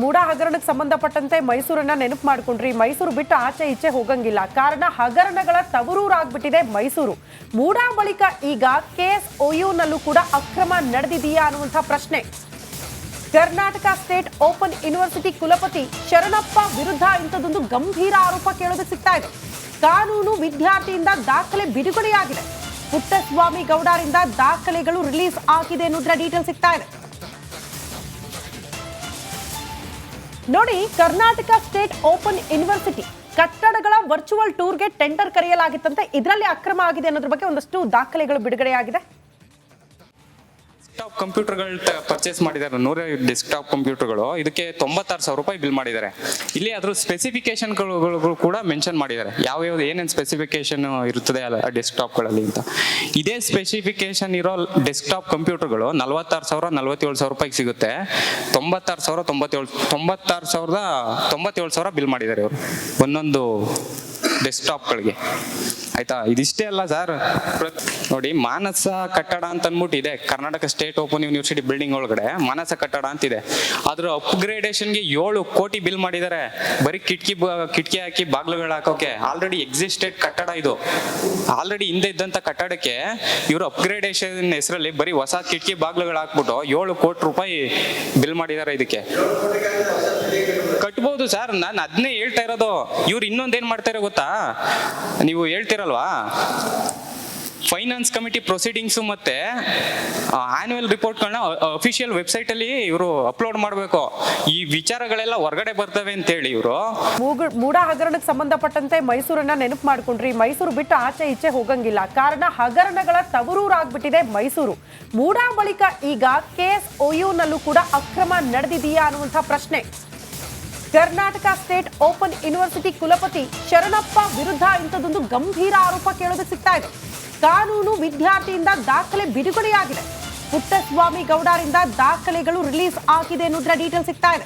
ಮೂಡ ಹಗರಣಕ್ಕೆ ಸಂಬಂಧಪಟ್ಟಂತೆ ಮೈಸೂರನ್ನ ನೆನಪು ಮಾಡ್ಕೊಂಡ್ರಿ. ಮೈಸೂರು ಬಿಟ್ಟು ಆಚೆ ಈಚೆ ಹೋಗಂಗಿಲ್ಲ. ಕಾರಣ ಹಗರಣಗಳ ತವರೂರಾಗ್ಬಿಟ್ಟಿದೆ ಮೈಸೂರು. ಮೂಡ ಬಳಿಕ ಈಗ KSOU ಕೂಡ ಅಕ್ರಮ ನಡೆದಿದೆಯಾ ಅನ್ನುವಂಥ ಪ್ರಶ್ನೆ. ಕರ್ನಾಟಕ ಸ್ಟೇಟ್ ಓಪನ್ ಯೂನಿವರ್ಸಿಟಿ ಕುಲಪತಿ ಶರಣಪ್ಪ ವಿರುದ್ಧ ಇಂಥದ್ದೊಂದು ಗಂಭೀರ ಆರೋಪ ಕೇಳೋದಕ್ಕೆ ಸಿಗ್ತಾ ಇದೆ. ಕಾನೂನು ವಿದ್ಯಾರ್ಥಿಯಿಂದ ದಾಖಲೆ ಬಿಡುಗಡೆಯಾಗಿದೆ. ಪುಟ್ಟಸ್ವಾಮಿ ಗೌಡರಿಂದ ದಾಖಲೆಗಳು ರಿಲೀಸ್ ಆಗಿದೆ ಅನ್ನೋದ್ರ ಡೀಟೇಲ್ ಸಿಗ್ತಾ ಇದೆ. ನೋಡಿ, ಕರ್ನಾಟಕ ಸ್ಟೇಟ್ ಓಪನ್ ಯೂನಿವರ್ಸಿಟಿ ಕಟ್ಟಡಗಳ ವರ್ಚುವಲ್ ಟೂರ್ಗೆ ಟೆಂಡರ್ ಕರೆಯಲಾಗಿತ್ತಂತೆ. ಇದರಲ್ಲಿ ಅಕ್ರಮ ಆಗಿದೆ ಅನ್ನೋದ್ರ ಬಗ್ಗೆ ಒಂದಷ್ಟು ದಾಖಲೆಗಳು ಬಿಡುಗಡೆಯಾಗಿದೆ. ಡೆಸ್ಕ್ಟಾಪ್ ಕಂಪ್ಯೂಟರ್ಗಳು ಪರ್ಚೇಸ್ ಮಾಡಿದ್ದಾರೆ. 100 ಡೆಸ್ಕ್ಟಾಪ್ ಕಂಪ್ಯೂಟರ್ಗಳು. ಇದಕ್ಕೆ 96,000 ರೂಪಾಯಿ ಬಿಲ್ ಮಾಡಿದ್ದಾರೆ. ಇಲ್ಲಿ ಅದ್ರ ಸ್ಪೆಸಿಫಿಕೇಶನ್ಗಳು ಕೂಡ ಮೆನ್ಷನ್ ಮಾಡಿದ್ದಾರೆ. ಯಾವ್ಯಾವ್ದು ಏನೇನು ಸ್ಪೆಸಿಫಿಕೇಶನ್ ಇರುತ್ತದೆ ಅಲ್ಲ ಡೆಸ್ಕ್ಟಾಪ್ಗಳಲ್ಲಿ ಅಂತ. ಇದೇ ಸ್ಪೆಸಿಫಿಕೇಶನ್ ಇರೋ ಡೆಸ್ಕ್ಟಾಪ್ ಕಂಪ್ಯೂಟರ್ಗಳು 46,000 ರೂಪಾಯಿಗೆ ಸಿಗುತ್ತೆ. 96,097 ಬಿಲ್ ಮಾಡಿದ್ದಾರೆ ಇವರು ಒಂದೊಂದು ಡೆಸ್ಕ್ಟಾಪ್ಗಳಿಗೆ. ಆಯ್ತಾ, ಇದಿಷ್ಟೇ ಅಲ್ಲ ಸರ್. ನೋಡಿ, ಮಾನಸ ಕಟ್ಟಡ ಅಂತ ಅಂದ್ಬಿಟ್ಟು ಇದೆ Karnataka state open university building ಒಳಗಡೆ. ಮಾನಸ ಕಟ್ಟಡ ಅಂತಿದೆ. ಅದ್ರ ಅಪ್ಗ್ರೇಡೇಷನ್ಗೆ 7 ಕೋಟಿ ಬಿಲ್ ಮಾಡಿದ್ದಾರೆ. ಬರೀ ಕಿಟಕಿ ಹಾಕಿ ಬಾಗ್ಲುಗಳು ಹಾಕೋಕೆ. ಆಲ್ರೆಡಿ ಎಕ್ಸಿಸ್ಟೆಡ್ ಕಟ್ಟಡ ಇದು. ಆಲ್ರೆಡಿ ಹಿಂದೆ ಇದ್ದಂತ ಕಟ್ಟಡಕ್ಕೆ ಇವರು ಅಪ್ಗ್ರೇಡೇಷನ್ ಹೆಸರಲ್ಲಿ ಬರೀ ಹೊಸ ಕಿಟಕಿ ಬಾಗ್ಲುಗಳು ಹಾಕ್ಬಿಟ್ಟು 7 ಕೋಟಿ ರೂಪಾಯಿ ಬಿಲ್ ಮಾಡಿದ್ದಾರೆ. ಇದಕ್ಕೆ ಕಟ್ಬೋದು ಸರ್. ನಾನು ಅದನ್ನೇ ಹೇಳ್ತಾ ಇರೋದು. ಇವ್ರು ಇನ್ನೊಂದೇನ್ ಮಾಡ್ತಾರೆ ಗೊತ್ತಾ? ನೀವು ಹೇಳ್ತಿರಲ್ವಾ, ಫೈನಾನ್ಸ್ ಕಮಿಟಿ ಪ್ರೊಸೀಡಿಂಗ್ಸ್ ಮತ್ತೆ ಆನ್ಯುವಲ್ ರಿಪೋರ್ಟ್ಗಳನ್ನ ಅಫಿಷಿಯಲ್ ವೆಬ್ಸೈಟ್ ಅಲ್ಲಿ ಇವರು ಅಪ್ಲೋಡ್ ಮಾಡಬೇಕು. ಈ ವಿಚಾರಗಳೆಲ್ಲ ಹೊರಗಡೆ ಬರ್ತವೆ ಅಂತ ಹೇಳಿ ಇವರು ಮೂಡ ಹಗರಣಕ್ಕೆ ಸಂಬಂಧಪಟ್ಟಂತೆ ಮೈಸೂರನ್ನ ನೆನಪು ಮಾಡ್ಕೊಂಡ್ರಿ. ಮೈಸೂರು ಬಿಟ್ಟು ಆಚೆ ಈಚೆ ಹೋಗಂಗಿಲ್ಲ. ಕಾರಣ ಹಗರಣಗಳ ತವರೂರಾಗ್ಬಿಟ್ಟಿದೆ ಮೈಸೂರು. ಮೂಡ ಬಳಿಕ ಈಗ KSOU ಕೂಡ ಅಕ್ರಮ ನಡೆದಿದೆಯಾ ಅನ್ನುವಂಥ ಪ್ರಶ್ನೆ. ಕರ್ನಾಟಕ ಸ್ಟೇಟ್ ಓಪನ್ ಯೂನಿವರ್ಸಿಟಿ ಕುಲಪತಿ ಶರಣಪ್ಪ ವಿರುದ್ಧ ಇಂಥದ್ದೊಂದು ಗಂಭೀರ ಆರೋಪ ಕೇಳೋದಕ್ಕೆ ಸಿಗ್ತಾ ಇದೆ. ಕಾನೂನು ವಿದ್ಯಾರ್ಥಿಯಿಂದ ದಾಖಲೆ ಬಿಡುಗಡೆಯಾಗಿದೆ. ಪುಟ್ಟಸ್ವಾಮಿ ಗೌಡರಿಂದ ದಾಖಲೆಗಳು ರಿಲೀಸ್ ಆಗಿದೆ ಅನ್ನೋದ್ರ ಡೀಟೇಲ್ ಸಿಗ್ತಾ ಇದೆ.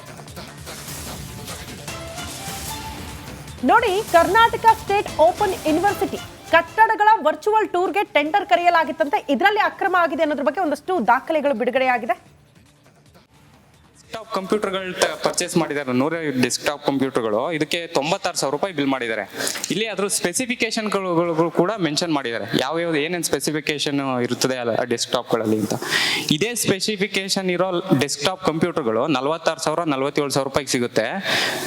ನೋಡಿ, ಕರ್ನಾಟಕ ಸ್ಟೇಟ್ ಓಪನ್ ಯೂನಿವರ್ಸಿಟಿ ಕಟ್ಟಡಗಳ ವರ್ಚುವಲ್ ಟೂರ್ಗೆ ಟೆಂಡರ್ ಕರೆಯಲಾಗಿತ್ತಂತೆ. ಇದರಲ್ಲಿ ಅಕ್ರಮ ಆಗಿದೆ ಅನ್ನೋದ್ರ ಬಗ್ಗೆ ಒಂದಷ್ಟು ದಾಖಲೆಗಳು ಬಿಡುಗಡೆಯಾಗಿದೆ. ಡೆಸ್ಕ್ಟಾಪ್ ಕಂಪ್ಯೂಟರ್ಗಳು ಪರ್ಚೇಸ್ ಮಾಡಿದ್ದಾರೆ. 100 ಡೆಸ್ಕ್ಟಾಪ್ ಕಂಪ್ಯೂಟರ್ಗಳು. ಇದಕ್ಕೆ 96,000 ರೂಪಾಯಿ ಬಿಲ್ ಮಾಡಿದ್ದಾರೆ. ಇಲ್ಲಿ ಅದ್ರ ಸ್ಪೆಸಿಫಿಕೇಶನ್ಗಳು ಕೂಡ ಮೆನ್ಷನ್ ಮಾಡಿದ್ದಾರೆ. ಯಾವ್ಯಾವ್ದು ಏನೇನು ಸ್ಪೆಸಿಫಿಕೇಶನ್ ಇರುತ್ತದೆ ಅಲ್ಲ ಡೆಸ್ಕ್ಟಾಪ್ಗಳಲ್ಲಿ ಅಂತ. ಇದೇ ಸ್ಪೆಸಿಫಿಕೇಶನ್ ಇರೋ ಡೆಸ್ಕ್ಟಾಪ್ ಕಂಪ್ಯೂಟರ್ಗಳು 46,000 ರೂಪಾಯಿಗೆ ಸಿಗುತ್ತೆ.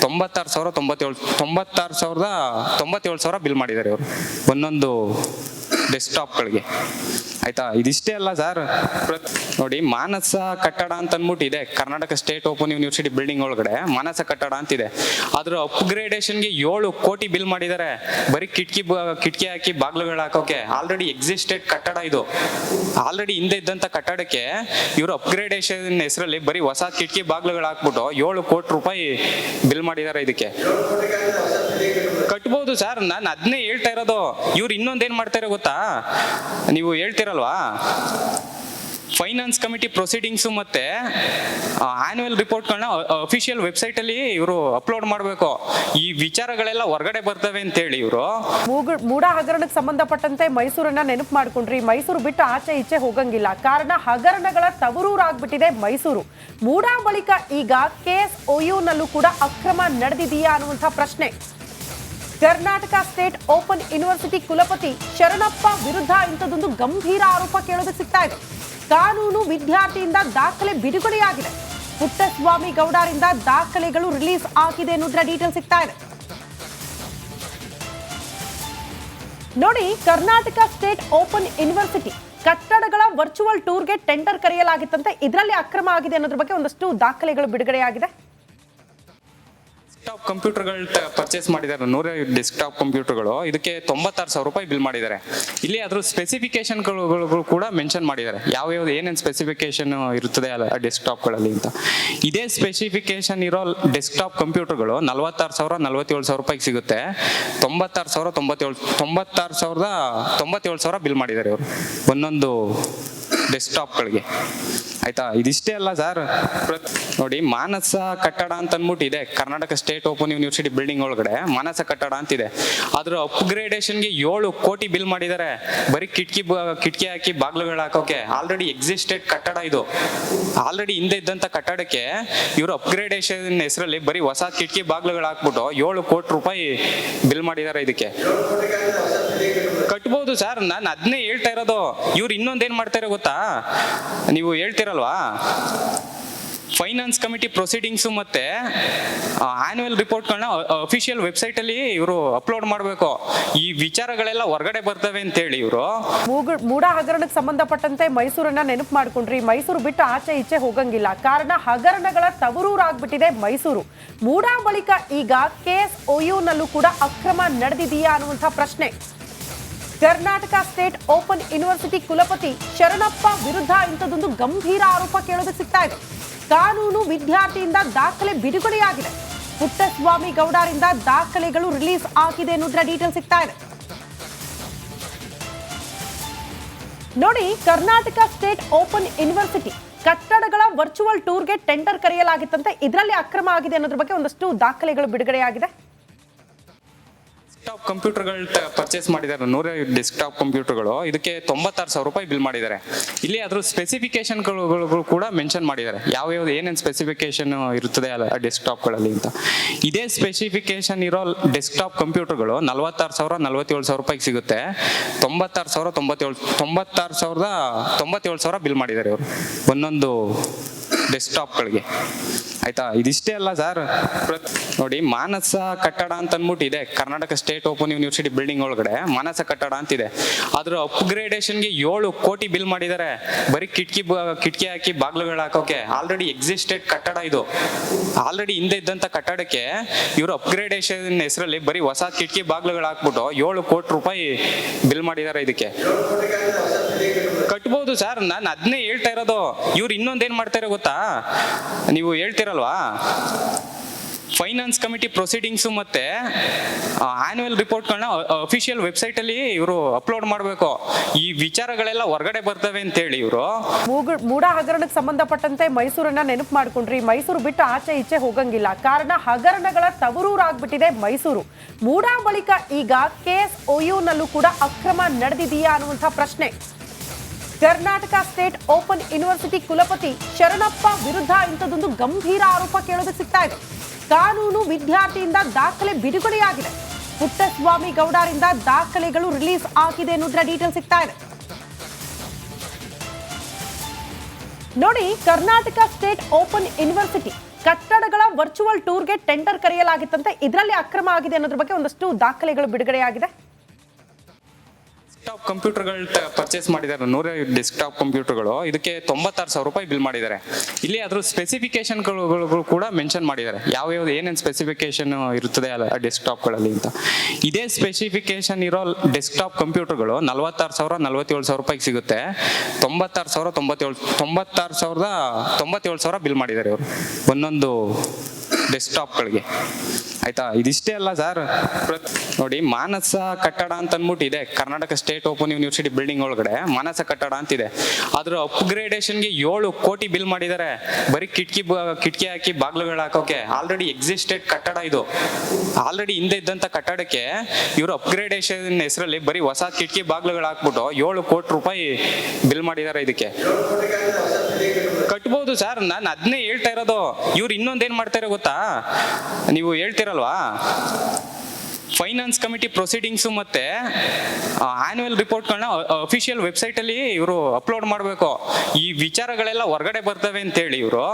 96,097 ಬಿಲ್ ಮಾಡಿದ್ದಾರೆ ಇವರು ಒಂದೊಂದು ಡೆಸ್ಕ್ಟಾಪ್ಗಳಿಗೆ. ಆಯ್ತಾ, ಇದಿಷ್ಟೇ ಅಲ್ಲ ಸರ್. ನೋಡಿ, ಮಾನಸ ಕಟ್ಟಡ ಅಂತ ಅಂದ್ಬಿಟ್ಟು ಇದೆ Karnataka state open university building ಒಳಗಡೆ. ಮಾನಸ ಕಟ್ಟಡ ಅಂತಿದೆ. ಅದ್ರ ಅಪ್ಗ್ರೇಡೇಷನ್ಗೆ 7 ಕೋಟಿ ಬಿಲ್ ಮಾಡಿದ್ದಾರೆ. ಬರೀ ಕಿಟಕಿ ಹಾಕಿ ಬಾಗ್ಲುಗಳು ಹಾಕೋಕೆ. ಆಲ್ರೆಡಿ ಎಕ್ಸಿಸ್ಟೆಡ್ ಕಟ್ಟಡ ಇದು. ಆಲ್ರೆಡಿ ಹಿಂದೆ ಇದ್ದಂತ ಕಟ್ಟಡಕ್ಕೆ ಇವರು ಅಪ್ಗ್ರೇಡೇಷನ್ ಹೆಸರಲ್ಲಿ ಬರೀ ಹೊಸ ಕಿಟಕಿ ಬಾಗ್ಲುಗಳು ಹಾಕ್ಬಿಟ್ಟು 7 ಕೋಟಿ ರೂಪಾಯಿ ಬಿಲ್ ಮಾಡಿದ್ದಾರೆ. ಇದಕ್ಕೆ ಕಟ್ಬೋದು ಸರ್. ನಾನು ಅದನ್ನೇ ಹೇಳ್ತಾ ಇರೋದು. ಇವ್ರು ಇನ್ನೊಂದೇನ್ ಮಾಡ್ತಾರೆ ಗೊತ್ತಾ? ನೀವು ಹೇಳ್ತಿರಲ್ವಾ, ಫೈನಾನ್ಸ್ ಕಮಿಟಿ ಪ್ರೊಸೀಡಿಂಗ್ಸ್ ಮತ್ತೆ ಆನ್ಯುವಲ್ ರಿಪೋರ್ಟ್ಗಳನ್ನ ಅಫಿಷಿಯಲ್ ವೆಬ್ಸೈಟ್ ಅಲ್ಲಿ ಇವರು ಅಪ್ಲೋಡ್ ಮಾಡಬೇಕು. ಈ ವಿಚಾರಗಳೆಲ್ಲ ಹೊರಗಡೆ ಬರ್ತವೆ ಅಂತ ಹೇಳಿ ಇವರು ಮೂಡ ಹಗರಣಕ್ಕೆ ಸಂಬಂಧಪಟ್ಟಂತೆ ಮೈಸೂರನ್ನ ನೆನಪು ಮಾಡ್ಕೊಂಡ್ರಿ. ಮೈಸೂರು ಬಿಟ್ಟು ಆಚೆ ಈಚೆ ಹೋಗಂಗಿಲ್ಲ. ಕಾರಣ ಹಗರಣಗಳ ತವರೂರಾಗ್ಬಿಟ್ಟಿದೆ ಮೈಸೂರು. ಮೂಡ ಬಳಿಕ ಈಗ KSOU ಕೂಡ ಅಕ್ರಮ ನಡೆದಿದೆಯಾ ಅನ್ನುವಂಥ ಪ್ರಶ್ನೆ. ಕರ್ನಾಟಕ ಸ್ಟೇಟ್ ಓಪನ್ ಯೂನಿವರ್ಸಿಟಿ ಕುಲಪತಿ ಶರಣಪ್ಪ ವಿರುದ್ಧ ಇಂಥದ್ದೊಂದು ಗಂಭೀರ ಆರೋಪ ಕೇಳೋದಕ್ಕೆ ಸಿಗ್ತಾ ಇದೆ. ಕಾನೂನು ವಿದ್ಯಾರ್ಥಿಯಿಂದ ದಾಖಲೆ ಬಿಡುಗಡೆಯಾಗಿದೆ. ಪುಟ್ಟಸ್ವಾಮಿ ಗೌಡರಿಂದ ದಾಖಲೆಗಳು ರಿಲೀಸ್ ಆಗಿದೆ ಅನ್ನೋದ್ರ ಡೀಟೇಲ್ ಸಿಗ್ತಾ ಇದೆ. ನೋಡಿ, ಕರ್ನಾಟಕ ಸ್ಟೇಟ್ ಓಪನ್ ಯೂನಿವರ್ಸಿಟಿ ಕಟ್ಟಡಗಳ ವರ್ಚುವಲ್ ಟೂರ್ಗೆ ಟೆಂಡರ್ ಕರೆಯಲಾಗಿತ್ತಂತೆ. ಇದರಲ್ಲಿ ಅಕ್ರಮ ಆಗಿದೆ ಅನ್ನೋದ್ರ ಬಗ್ಗೆ ಒಂದಷ್ಟು ದಾಖಲೆಗಳು ಬಿಡುಗಡೆಯಾಗಿದೆ. ಡೆಸ್ಕ್ಟಾಪ್ ಕಂಪ್ಯೂಟರ್ಗಳು ಪರ್ಚೇಸ್ ಮಾಡಿದ್ದಾರೆ. 100 ಡೆಸ್ಕ್ಟಾಪ್ ಕಂಪ್ಯೂಟರ್ಗಳು. ಇದಕ್ಕೆ 96,000 ರೂಪಾಯಿ ಬಿಲ್ ಮಾಡಿದ್ದಾರೆ. ಇಲ್ಲಿ ಅದ್ರ ಸ್ಪೆಸಿಫಿಕೇಶನ್ಗಳು ಕೂಡ ಮೆನ್ಷನ್ ಮಾಡಿದ್ದಾರೆ. ಯಾವ್ಯಾವ್ದು ಏನೇನು ಸ್ಪೆಸಿಫಿಕೇಶನ್ ಇರುತ್ತದೆ ಅಲ್ಲ ಡೆಸ್ಕ್ಟಾಪ್ಗಳಲ್ಲಿ ಅಂತ. ಇದೇ ಸ್ಪೆಸಿಫಿಕೇಶನ್ ಇರೋ ಡೆಸ್ಕ್ಟಾಪ್ ಕಂಪ್ಯೂಟರ್ಗಳು 46,000 ರೂಪಾಯಿಗೆ ಸಿಗುತ್ತೆ. 96,097 ಬಿಲ್ ಮಾಡಿದ್ದಾರೆ ಇವರು ಒಂದೊಂದು ಡೆಸ್ಕ್ಟಾಪ್ಗಳಿಗೆ. ಆಯ್ತಾ. ಇದಿಷ್ಟೇ ಅಲ್ಲ ಸರ್, ನೋಡಿ ಮಾನಸ ಕಟ್ಟಡ ಅಂತ ಅಂದ್ಬಿಟ್ಟು ಇದೆ Karnataka state open university building ಒಳಗಡೆ ಮಾನಸ ಕಟ್ಟಡ ಅಂತಿದೆ. ಅದ್ರ ಅಪ್ಗ್ರೇಡೇಷನ್ಗೆ 7 ಕೋಟಿ ಬಿಲ್ ಮಾಡಿದ್ದಾರೆ. ಬರೀ ಕಿಟಕಿ ಹಾಕಿ ಬಾಗ್ಲುಗಳು ಹಾಕೋಕೆ. ಆಲ್ರೆಡಿ ಎಕ್ಸಿಸ್ಟೆಡ್ ಕಟ್ಟಡ ಇದು. ಆಲ್ರೆಡಿ ಹಿಂದೆ ಇದ್ದಂತ ಕಟ್ಟಡಕ್ಕೆ ಇವರು ಅಪ್ಗ್ರೇಡೇಷನ್ ಹೆಸರಲ್ಲಿ ಬರೀ ಹೊಸ ಕಿಟಕಿ ಬಾಗ್ಲುಗಳು ಹಾಕ್ಬಿಟ್ಟು 7 ಕೋಟಿ ರೂಪಾಯಿ ಬಿಲ್ ಮಾಡಿದ್ದಾರೆ. ಇದಕ್ಕೆ ಕಟ್ಬೋದು ಸರ್, ನಾನು ಅದನ್ನೇ ಹೇಳ್ತಾ ಇರೋದು. ಇವ್ರು ಇನ್ನೊಂದೇನ್ ಮಾಡ್ತಾರೆ ಗೊತ್ತಾ, ನೀವು ಹೇಳ್ತಿರಲ್ವಾ ಫೈನಾನ್ಸ್ ಕಮಿಟಿ ಪ್ರೊಸೀಡಿಂಗ್ಸ್ ಮತ್ತೆ ಆನ್ಯುವಲ್ ರಿಪೋರ್ಟ್ಗಳನ್ನ ಅಫಿಷಿಯಲ್ ವೆಬ್ಸೈಟ್ ಅಲ್ಲಿ ಇವರು ಅಪ್ಲೋಡ್ ಮಾಡಬೇಕು. ಈ ವಿಚಾರಗಳೆಲ್ಲ ಹೊರಗಡೆ ಬರ್ತವೆ ಅಂತ ಹೇಳಿ ಇವರು ಮೂಡ ಹಗರಣಕ್ಕೆ ಸಂಬಂಧಪಟ್ಟಂತೆ ಮೈಸೂರನ್ನ ನೆನಪು ಮಾಡ್ಕೊಂಡ್ರಿ. ಮೈಸೂರು ಬಿಟ್ಟು ಆಚೆ ಈಚೆ ಹೋಗಂಗಿಲ್ಲ. ಕಾರಣ ಹಗರಣಗಳ ತವರೂರಾಗ್ಬಿಟ್ಟಿದೆ ಮೈಸೂರು. ಮೂಡ ಬಳಿಕ ಈಗ KSOU ಕೂಡ ಅಕ್ರಮ ನಡೆದಿದೆಯಾ ಅನ್ನುವಂಥ ಪ್ರಶ್ನೆ. ಕರ್ನಾಟಕ ಸ್ಟೇಟ್ ಓಪನ್ ಯೂನಿವರ್ಸಿಟಿ ಕುಲಪತಿ ಶರಣಪ್ಪ ವಿರುದ್ಧ ಇಂಥದ್ದೊಂದು ಗಂಭೀರ ಆರೋಪ ಕೇಳೋದಕ್ಕೆ ಸಿಗ್ತಾ ಇದೆ. ಕಾನೂನು ವಿದ್ಯಾರ್ಥಿಯಿಂದ ದಾಖಲೆ ಬಿಡುಗಡೆಯಾಗಿದೆ. ಪುಟ್ಟಸ್ವಾಮಿ ಗೌಡರಿಂದ ದಾಖಲೆಗಳು ರಿಲೀಸ್ ಆಗಿದೆ ಅನ್ನೋದ್ರ ಡೀಟೇಲ್ ಸಿಗ್ತಾ ಇದೆ. ನೋಡಿ, ಕರ್ನಾಟಕ ಸ್ಟೇಟ್ ಓಪನ್ ಯೂನಿವರ್ಸಿಟಿ ಕಟ್ಟಡಗಳ ವರ್ಚುವಲ್ ಟೂರ್ಗೆ ಟೆಂಡರ್ ಕರೆಯಲಾಗಿತ್ತಂತೆ. ಇದರಲ್ಲಿ ಅಕ್ರಮ ಆಗಿದೆ ಅನ್ನೋದ್ರ ಬಗ್ಗೆ ಒಂದಷ್ಟು ದಾಖಲೆಗಳು ಬಿಡುಗಡೆಯಾಗಿದೆ. ಡೆಸ್ಕ್ಟಾಪ್ ಕಂಪ್ಯೂಟರ್ಗಳು ಪರ್ಚೇಸ್ ಮಾಡಿದ್ದಾರೆ. 100 ಡೆಸ್ಕ್ಟಾಪ್ ಕಂಪ್ಯೂಟರ್ಗಳು. ಇದಕ್ಕೆ 96,000 ರೂಪಾಯಿ ಬಿಲ್ ಮಾಡಿದ್ದಾರೆ. ಇಲ್ಲಿ ಅದ್ರ ಸ್ಪೆಸಿಫಿಕೇಶನ್ಗಳು ಕೂಡ ಮೆನ್ಷನ್ ಮಾಡಿದ್ದಾರೆ. ಯಾವ್ಯಾವ್ದು ಏನೇನು ಸ್ಪೆಸಿಫಿಕೇಶನ್ ಇರುತ್ತದೆ ಅಲ್ಲ ಡೆಸ್ಕ್ಟಾಪ್ಗಳಲ್ಲಿ ಅಂತ. ಇದೇ ಸ್ಪೆಸಿಫಿಕೇಶನ್ ಇರೋ ಡೆಸ್ಕ್ಟಾಪ್ ಕಂಪ್ಯೂಟರ್ಗಳು 46,000 47,000 ರೂಪಾಯಿಗೆ ಸಿಗುತ್ತೆ. 96,000 ಬಿಲ್ ಮಾಡಿದ್ದಾರೆ ಇವರು ಒಂದೊಂದು ಡೆಸ್ಕ್ಟಾಪ್ಗಳಿಗೆ. ಆಯ್ತಾ. ಇದಿಷ್ಟೇ ಅಲ್ಲ ಸರ್, ನೋಡಿ ಮಾನಸ ಕಟ್ಟಡ ಅಂತ ಅಂದ್ಬಿಟ್ಟು ಇದೆ Karnataka state open university building ಒಳಗಡೆ ಮಾನಸ ಕಟ್ಟಡ ಅಂತಿದೆ. ಅದ್ರ ಅಪ್ಗ್ರೇಡೇಷನ್ಗೆ 7 ಕೋಟಿ ಬಿಲ್ ಮಾಡಿದ್ದಾರೆ. ಬರೀ ಕಿಟಕಿ ಹಾಕಿ ಬಾಗ್ಲುಗಳು ಹಾಕೋಕೆ. ಆಲ್ರೆಡಿ ಎಕ್ಸಿಸ್ಟೆಡ್ ಕಟ್ಟಡ ಇದು. ಆಲ್ರೆಡಿ ಹಿಂದೆ ಇದ್ದಂತ ಕಟ್ಟಡಕ್ಕೆ ಇವರು ಅಪ್ಗ್ರೇಡೇಷನ್ ಹೆಸರಲ್ಲಿ ಬರೀ ಹೊಸ ಕಿಟಕಿ ಬಾಗ್ಲುಗಳು ಹಾಕ್ಬಿಟ್ಟು 7 ಕೋಟಿ ರೂಪಾಯಿ ಬಿಲ್ ಮಾಡಿದ್ದಾರೆ. ಇದಕ್ಕೆ ಕಟ್ಬೋದು ಸರ್, ನಾನು ಅದನ್ನೇ ಹೇಳ್ತಾ ಇರೋದು. ಇವ್ರು ಇನ್ನೊಂದೇನ್ ಮಾಡ್ತಾರೆ ಗೊತ್ತಾ, ನೀವು ಹೇಳ್ತಿರಲ್ವಾ ಫೈನಾನ್ಸ್ ಕಮಿಟಿ ಪ್ರೊಸೀಡಿಂಗ್ಸ್ ಮತ್ತೆ ಆನ್ಯುವಲ್ ರಿಪೋರ್ಟ್ಗಳನ್ನ ಅಫಿಷಿಯಲ್ ವೆಬ್ಸೈಟ್ ಅಲ್ಲಿ ಇವರು ಅಪ್ಲೋಡ್ ಮಾಡಬೇಕು. ಈ ವಿಚಾರಗಳೆಲ್ಲ ಹೊರಗಡೆ ಬರ್ತವೆ ಅಂತ ಹೇಳಿ ಇವರು ಮೂಡ ಹಗರಣಕ್ಕೆ ಸಂಬಂಧಪಟ್ಟಂತೆ ಮೈಸೂರನ್ನ ನೆನಪು ಮಾಡ್ಕೊಂಡ್ರಿ. ಮೈಸೂರು ಬಿಟ್ಟು ಆಚೆ ಈಚೆ ಹೋಗಂಗಿಲ್ಲ. ಕಾರಣ ಹಗರಣಗಳ ತವರೂರಾಗ್ಬಿಟ್ಟಿದೆ ಮೈಸೂರು. ಮೂಡ ಬಳಿಕ ಈಗ KSOU ಕೂಡ ಅಕ್ರಮ ನಡೆದಿದೆಯಾ ಅನ್ನುವಂಥ ಪ್ರಶ್ನೆ. ಕರ್ನಾಟಕ ಸ್ಟೇಟ್ ಓಪನ್ ಯೂನಿವರ್ಸಿಟಿ ಕುಲಪತಿ ಶರಣಪ್ಪ ವಿರುದ್ಧ ಇಂಥದ್ದೊಂದು ಗಂಭೀರ ಆರೋಪ ಕೇಳೋದಕ್ಕೆ ಸಿಗ್ತಾ ಇದೆ. ಕಾನೂನು ವಿದ್ಯಾರ್ಥಿಯಿಂದ ದಾಖಲೆ ಬಿಡುಗಡೆಯಾಗಿದೆ. ಪುಟ್ಟಸ್ವಾಮಿ ಗೌಡರಿಂದ ದಾಖಲೆಗಳು ರಿಲೀಸ್ ಆಗಿದೆ ಅನ್ನೋದ್ರ ಡೀಟೇಲ್ ಸಿಗ್ತಾ ಇದೆ. ನೋಡಿ, ಕರ್ನಾಟಕ ಸ್ಟೇಟ್ ಓಪನ್ ಯೂನಿವರ್ಸಿಟಿ ಕಟ್ಟಡಗಳ ವರ್ಚುವಲ್ ಟೂರ್ಗೆ ಟೆಂಡರ್ ಕರೆಯಲಾಗಿತ್ತಂತೆ. ಇದರಲ್ಲಿ ಅಕ್ರಮ ಆಗಿದೆ ಅನ್ನೋದ್ರ ಬಗ್ಗೆ ಒಂದಷ್ಟು ದಾಖಲೆಗಳು ಬಿಡುಗಡೆಯಾಗಿದೆ. ಡೆಸ್ಕ್ಟಾಪ್ ಕಂಪ್ಯೂಟರ್ಗಳು ಪರ್ಚೇಸ್ ಮಾಡಿದ್ದಾರೆ. 100 ಡೆಸ್ಕ್ಟಾಪ್ ಕಂಪ್ಯೂಟರ್ಗಳು. ಇದಕ್ಕೆ 96,000 ರೂಪಾಯಿ ಬಿಲ್ ಮಾಡಿದ್ದಾರೆ. ಇಲ್ಲಿ ಅದ್ರ ಸ್ಪೆಸಿಫಿಕೇಶನ್ಗಳು ಕೂಡ ಮೆನ್ಷನ್ ಮಾಡಿದ್ದಾರೆ. ಯಾವ್ಯಾವ್ದು ಏನೇನು ಸ್ಪೆಸಿಫಿಕೇಶನ್ ಇರುತ್ತದೆ ಅಲ್ಲ ಡೆಸ್ಕ್ಟಾಪ್ಗಳಲ್ಲಿ ಅಂತ. ಇದೇ ಸ್ಪೆಸಿಫಿಕೇಶನ್ ಇರೋ ಡೆಸ್ಕ್ಟಾಪ್ ಕಂಪ್ಯೂಟರ್ಗಳು 46,000 47,000 ರೂಪಾಯಿಗೆ ಸಿಗುತ್ತೆ. 96,000 ಬಿಲ್ ಮಾಡಿದ್ದಾರೆ ಇವರು ಒಂದೊಂದು ಡೆಸ್ಕ್ಟಾಪ್ಗಳಿಗೆ. ಆಯ್ತಾ. ಇದಿಷ್ಟೇ ಅಲ್ಲ ಸರ್, ನೋಡಿ ಮಾನಸ ಕಟ್ಟಡ ಅಂತ ಅಂದ್ಬಿಟ್ಟು ಇದೆ Karnataka state open university building ಒಳಗಡೆ ಮಾನಸ ಕಟ್ಟಡ ಅಂತಿದೆ. ಅದ್ರ ಅಪ್ಗ್ರೇಡೇಷನ್ಗೆ 7 ಕೋಟಿ ಬಿಲ್ ಮಾಡಿದ್ದಾರೆ. ಬರೀ ಕಿಟಕಿ ಹಾಕಿ ಬಾಗ್ಲುಗಳು ಹಾಕೋಕೆ. ಆಲ್ರೆಡಿ ಎಕ್ಸಿಸ್ಟೆಡ್ ಕಟ್ಟಡ ಇದು. ಆಲ್ರೆಡಿ ಹಿಂದೆ ಇದ್ದಂತ ಕಟ್ಟಡಕ್ಕೆ ಇವರು ಅಪ್ಗ್ರೇಡೇಷನ್ ಹೆಸರಲ್ಲಿ ಬರೀ ಹೊಸ ಕಿಟಕಿ ಬಾಗ್ಲುಗಳು ಹಾಕ್ಬಿಟ್ಟು 7 ಕೋಟಿ ರೂಪಾಯಿ ಬಿಲ್ ಮಾಡಿದ್ದಾರೆ. ಇದಕ್ಕೆ ಕಟ್ಬೋದು ಸರ್, ನಾನು ಅದನ್ನೇ ಹೇಳ್ತಾ ಇರೋದು. ಇವ್ರು ಇನ್ನೊಂದೇನ್ ಮಾಡ್ತಾರೆ ಗೊತ್ತಾ, ನೀವು ಹೇಳ್ತಿರಲ್ವಾ ಫೈನಾನ್ಸ್ ಕಮಿಟಿ ಪ್ರೊಸೀಡಿಂಗ್ಸ್ ಮತ್ತೆ ಆನ್ಯುವಲ್ ರಿಪೋರ್ಟ್ಗಳನ್ನ ಅಫಿಷಿಯಲ್ ವೆಬ್ಸೈಟ್ ಅಲ್ಲಿ ಇವರು ಅಪ್ಲೋಡ್ ಮಾಡಬೇಕು. ಈ ವಿಚಾರಗಳೆಲ್ಲ ಹೊರಗಡೆ ಬರ್ತವೆ ಅಂತ ಹೇಳಿ ಇವರು